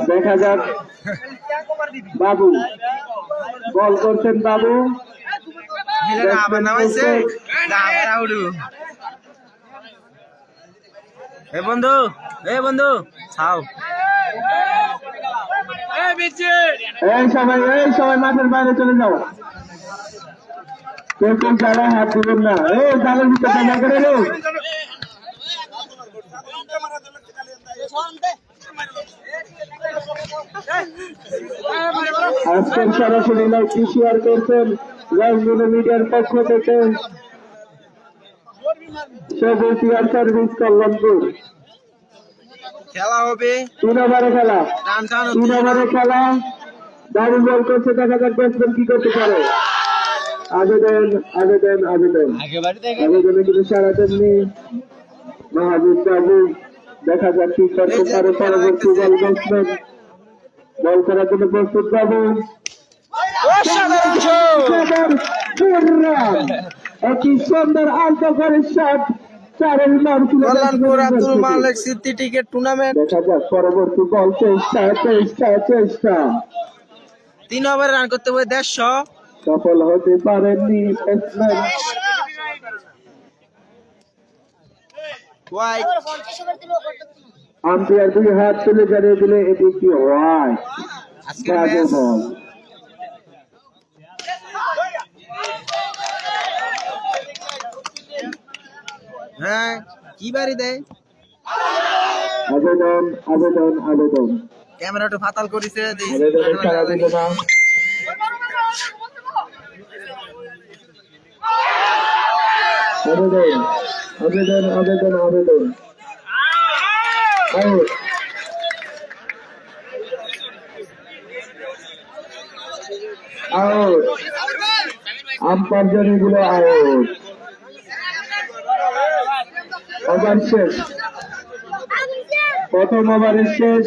দেখা যাক বাবু বল করছেন বাবু বন্ধু বন্ধু ছাও এই সবাই মাঠের বাইরে চলে যাও কেউ কেউ জায়গায় হাত দিবেন না এই জালের ভিতরে না করে রে আজকের সরাসরি লাইভটি শেয়ার করছেন রাজধানী মিডিয়ার পক্ষ থেকে সবুজ এয়ার সার্ভিস কল্যাণপুর। খেলা হবে 3 ওভারে খেলা 3 ওভারে খেলা দারুণ বল করছে দেখা যাক ব্যাটসম্যান কি করতে পারে আবেদনে কিন্তু সারা দেননি মাহবুব বাবু দেখা যাক কি করতে পারে পরবর্তী বল ব্যাটসম্যান বল করার জন্য প্রস্তুত বাবু একটি সুন্দর আন্তর্জাতিক shot Abdul Malik city ticket tournament দেখা যাক পরবর্তী বল চেষ্টা 3 ওভারে রান করতে হবে 150 সফল হতে পারেননি ব্যাটসম্যান ওয়াইড আম্পায়ার 2 হাত তুলে জানিয়ে দিলে এটি কি ওয়াইড বাজে বল হ্যাঁ কি বাড়ি দেয় আবেদন ক্যামেরাটা ফাতাল করেছে সারা দিল না আবেদন আউট আম্পায়ার জানিয়ে দিল আউট ওভার শেষ প্রথম ওভারের শেষ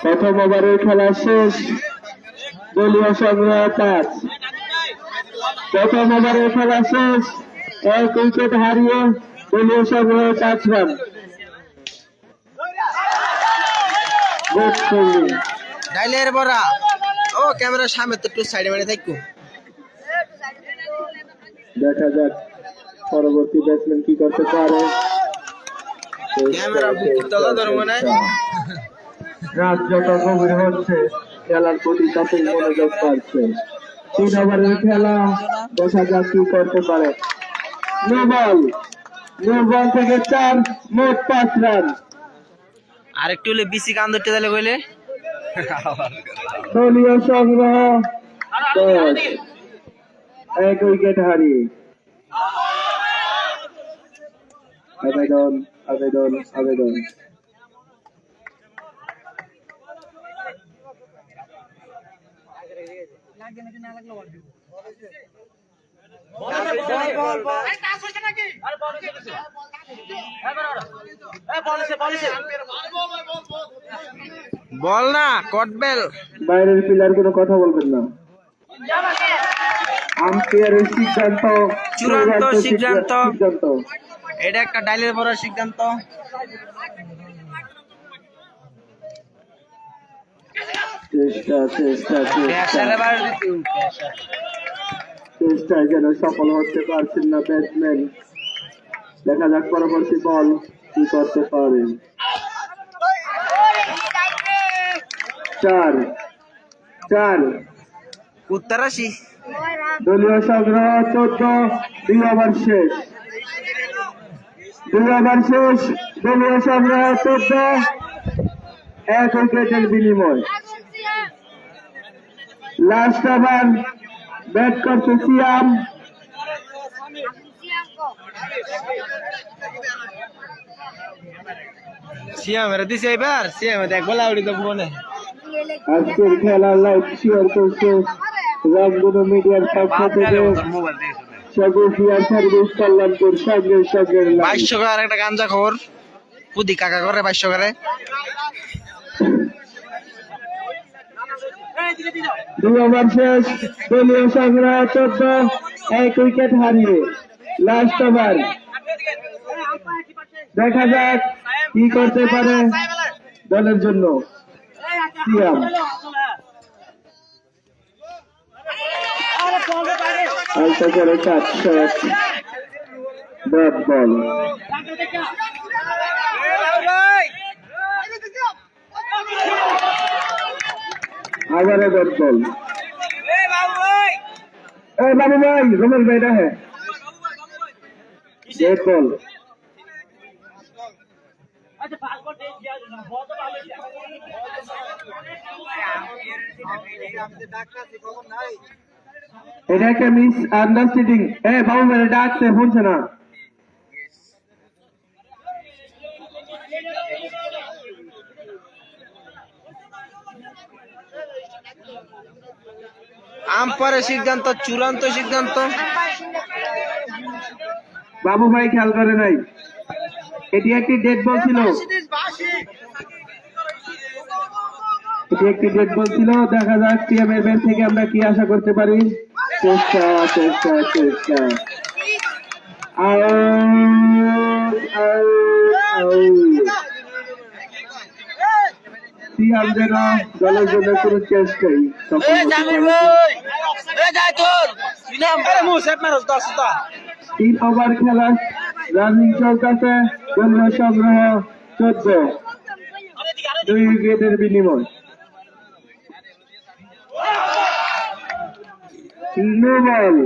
প্রথম ওভারের খেলা শেষ দলীয় সংগ্রহ 5 প্রথম ওভারের খেলা শেষ 1 উইকেট হারিয়ে দলীয় সংগ্রহ 5 রান ডাইলের বড়া ও ক্যামেরার সামনে তো একটু সাইডে মানে থাকো দেখা যাক পরবর্তী ব্যাটসম্যান কি করতে পারে ক্যামেরা বুকতলা ধরবো না রাত যত গভীর হচ্ছে খেলার প্রতি ততই মনোযোগ বাড়ছে 3 ওভারের খেলা দেখা যাক কি করতে পারে নো বল থেকে 4 মোট 5 রান আর একটু হলে বিসি কান ধরতে দিলে কইলে দলীয় সংগ্রহ 10 1 উইকেট হারিয়ে আবেদন বল না কটবেল বাইরের প্লেয়ার কোনো কথা বলবেন না আম্পায়ারের চূড়ান্ত সিদ্ধান্ত এটা একটা ডাইলের বড় সিদ্ধান্ত চেষ্টায় যেন সফল হতে পারছেন না ব্যাটসম্যান দেখা যাক পরবর্তী বল কি করতে পারে 4 উত্তরাশি দলীয় সংগ্রহ 14 2 ওভার শেষ দলীয় সংগ্রহ 14 1 উইকেটের বিনিময় লাস্ট ওভার ব্যাট করছে সিয়ামের দিছে এবার সিয়ামে দেখ বলা উড়ি তো ফোনে আজকের খেলার লাইভ শেয়ার করছে রাজধানী মিডিয়ার পক্ষ থেকে সবুজ এয়ার সার্ভিস কল্যাণপুর সঙ্গে 2200 করে একটা গাঞ্জা খবর পুদি কাকা করে 2200 করে 2 ওভার শেষ, দলীয় সংগ্রহ 14, 1 উইকেট হারিয়ে। লাস্ট ওভার, দেখা যাক কি করতে পারে দলের জন্য সিয়াম। অল্প করে 4 শট, ডট বল। আবারও ডট বল। বাবু ভাই, রমেশ ভাই না, হ্যাঁ ডট বল। এটা একটা মিস আন্ডারস্ট্যান্ডিং। বাবু ভাই ডাকছে, শুনছে না। আম্পায়ারের সিদ্ধান্ত চূড়ান্ত সিদ্ধান্ত। বাবু ভাই খেয়াল করে নাই, এটি একটি ডেড বল ছিল। এটি একটি ডেড বল ছিল। দেখা যাক সিএমের ব্যাট থেকে আমরা কি আশা করতে পারি। চেষ্টা চেষ্টা চেষ্টা, সিএম যেন দলের জন্য কোনো চেষ্টাই সফল হতে পারে। 3 ওভার খেলা, রানিং চলতেছে, দলীয় সংগ্রহ 14, 2 উইকেটের বিনিময়। No ball,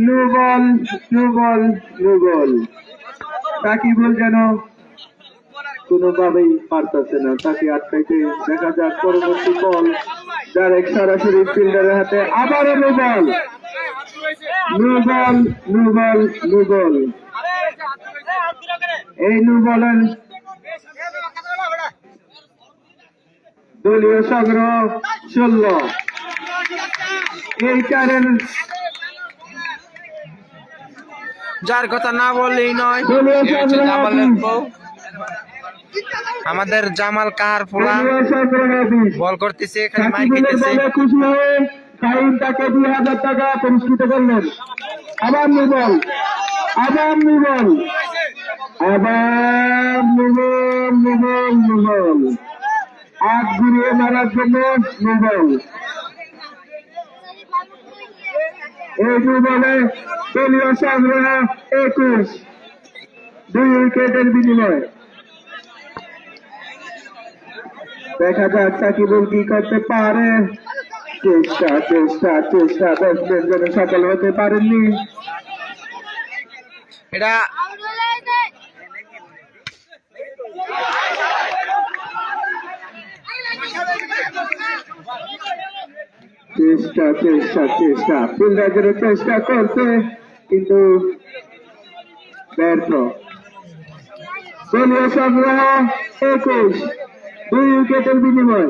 no ball, no ball, no ball. Sakibul যেন কোনোভাবেই পারতেছে না তাকে আটকাইতে। দেখা যাক পরবর্তী বল, ডাইরেক্ট সরাসরি ফিল্ডারের হাতে। আবারও no ball, no ball, no ball, no ball. এই নো বলের দলীয় সংগ্রহ 16। এই চারের যার কথা না বললেই নয়, দলীয় সংগ্রহ জামালের বউ, আমাদের জামাল কাহার ফোলা দলীয় সংগ্রহ 20। বল করতেছে, খালি মার সাকিবুলের খেতেছে। বলে খুশি হয়ে শাহিন তাকে 2000 টাকা পুরস্কৃত করলেন। আবার নো বল, আবার নো বল, আবার no ball, no ball, no ball. আগ ঘুরিয়ে মারার জন্য নো বল। এই নো বলে দলীয় সংগ্রহ 21, 2 উইকেটের বিনিময়। দেখা যাক সাকিবুল কি করতে পারে। চেষ্টা চেষ্টা চেষ্টা, ব্যাটসম্যান যেন সফল হতে পারেননি। এটা চেষ্টা চেষ্টা চেষ্টা, ফিল্ডার যেন চেষ্টা করছে কিন্তু ব্যর্থ। দলীয় সংগ্রহ 21, 2 উইকেটের বিনিময়।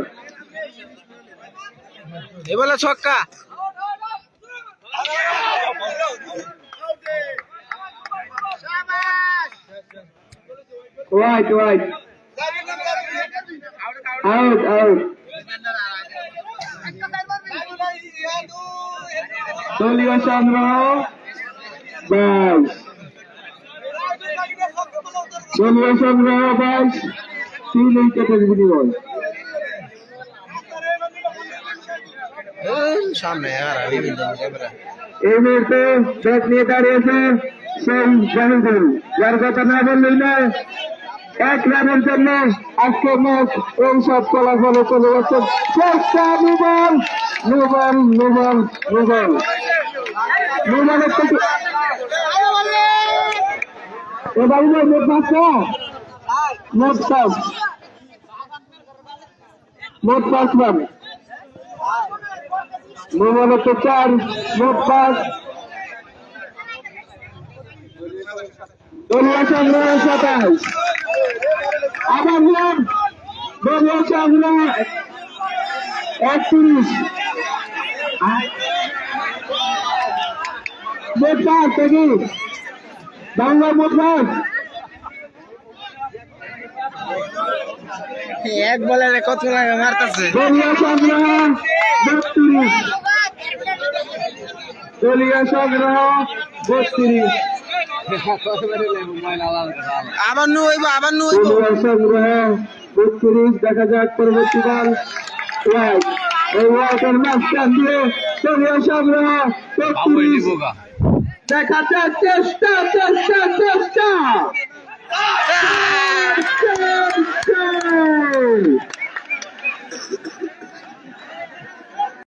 এ বলে ছক্কা। Wide wide, out out. দলীয় সংগ্রহ 22, দলীয় সংগ্রহ 22, 3 উইকেটের বিনিময়। সামনে আর ক্যামেরা। এই মুহূর্তে ব্যাট নিয়ে দাঁড়িয়েছে সেই জাহিদুল, যার কথা না বললেই না। 1 রানের জন্য আজকে ম্যাচ এই সব ফলাফলে চলে যাচ্ছে। চেষ্টা, no ball, no ball, no ball, no ball, no বলের থেকে এবার মোট পাঁচটা, মোট 5, মোট 5 রান। নো বলে তো 4, মোট 5। দলীয় সংগ্রহ 27, আবার নিয়ম দলীয় সংগ্রহ 31, মোট 5 থেকে বাংলা মোট 5। এক বলে কত লাগে মারতেছে। দলীয় সংগ্রহ 32 দলীয় সংগ্রহ 32 আবার নু হইব আবার নু হইব দলীয় সংগ্রহ 32 দেখা যাক পরবর্তী বল ওয়াইড এই ওয়াইডের মাঝখান দিয়ে দলীয় সংগ্রহ 32 দেখা যাক চেষ্টা